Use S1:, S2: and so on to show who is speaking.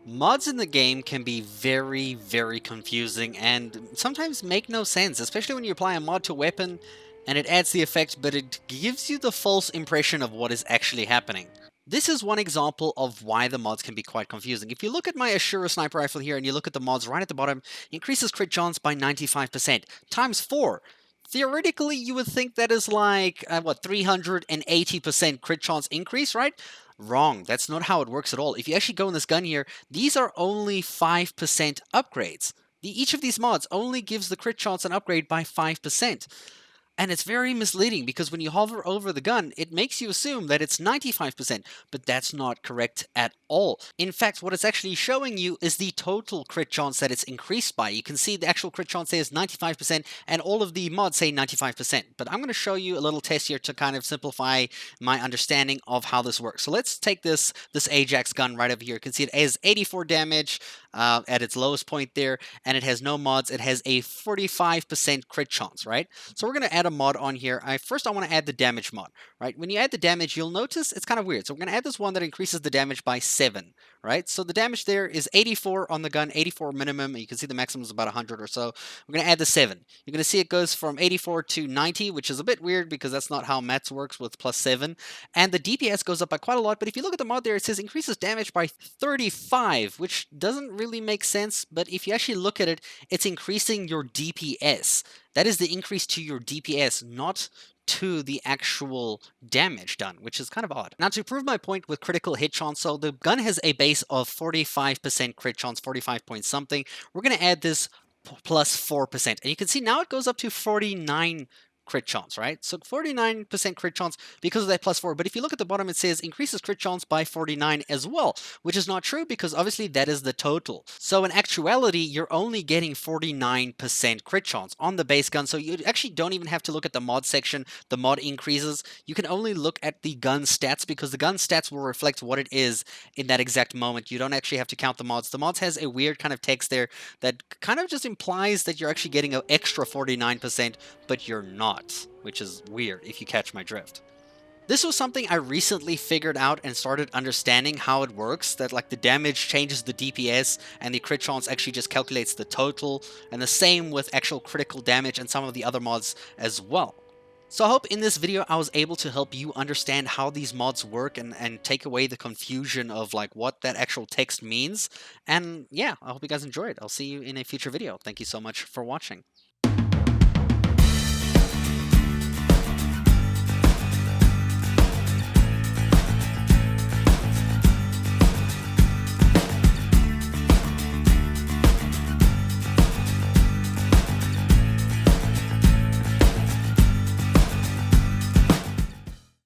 S1: Mods in the game can be very, very confusing and sometimes make no sense, especially when you apply a mod to a weapon and it adds the effect, but it gives you the false impression of what is actually happening. This is one example of why the mods can be quite confusing. If you look at my Ashura sniper rifle here and you look at the mods right at the bottom, increases crit chance by 95%, times 4. Theoretically, you would think that is like, 380% crit chance increase, right? Wrong. That's not how it works at all. If you actually go in this gun here, these are only 5% upgrades. Each of these mods only gives the crit chance an upgrade by 5%. And it's very misleading because when you hover over the gun, it makes you assume that it's 95%, but that's not correct at all. In fact, what it's actually showing you is the total crit chance that it's increased by. You can see the actual crit chance says 95%, and all of the mods say 95%. But I'm going to show you a little test here to kind of simplify my understanding of how this works. So let's take this Ajax gun right over here. You can see it has 84 damage at its lowest point there, and it has no mods. It has a 45% crit chance, right? So we're going to add a mod on here. First, I want to add the damage mod, right? When you add the damage, you'll notice it's kind of weird. So we're going to add this one that increases the damage by 7, right? So the damage there is 84 on the gun, 84 minimum. You can see the maximum is about 100 or so. We're going to add the 7. You're going to see it goes from 84 to 90, which is a bit weird because that's not how mats works with plus 7. And the DPS goes up by quite a lot. But if you look at the mod there, it says increases damage by 35, which doesn't really make sense. But if you actually look at it, it's increasing your DPS. That is the increase to your DPS, not to the actual damage done, which is kind of odd. Now, to prove my point with critical hit chance, so the gun has a base of 45% crit chance, 45 point something. We're going to add this plus 4%. And you can see now it goes up to 49 crit chance, right? So 49% crit chance because of that plus 4. But if you look at the bottom, it says increases crit chance by 49 as well, which is not true because obviously that is the total. So in actuality, you're only getting 49% crit chance on the base gun. So you actually don't even have to look at the mod section, the mod increases. You can only look at the gun stats because the gun stats will reflect what it is in that exact moment. You don't actually have to count the mods. The mods has a weird kind of text there that kind of just implies that you're actually getting an extra 49%, but you're not, which is weird if you catch my drift. This was something I recently figured out and started understanding how it works, that like the damage changes the DPS and the crit chance actually just calculates the total, and the same with actual critical damage and some of the other mods as well. So I hope in this video I was able to help you understand how these mods work and take away the confusion of like what that actual text means. And yeah, I hope you guys enjoyed. I'll see you in a future video. Thank you so much for watching.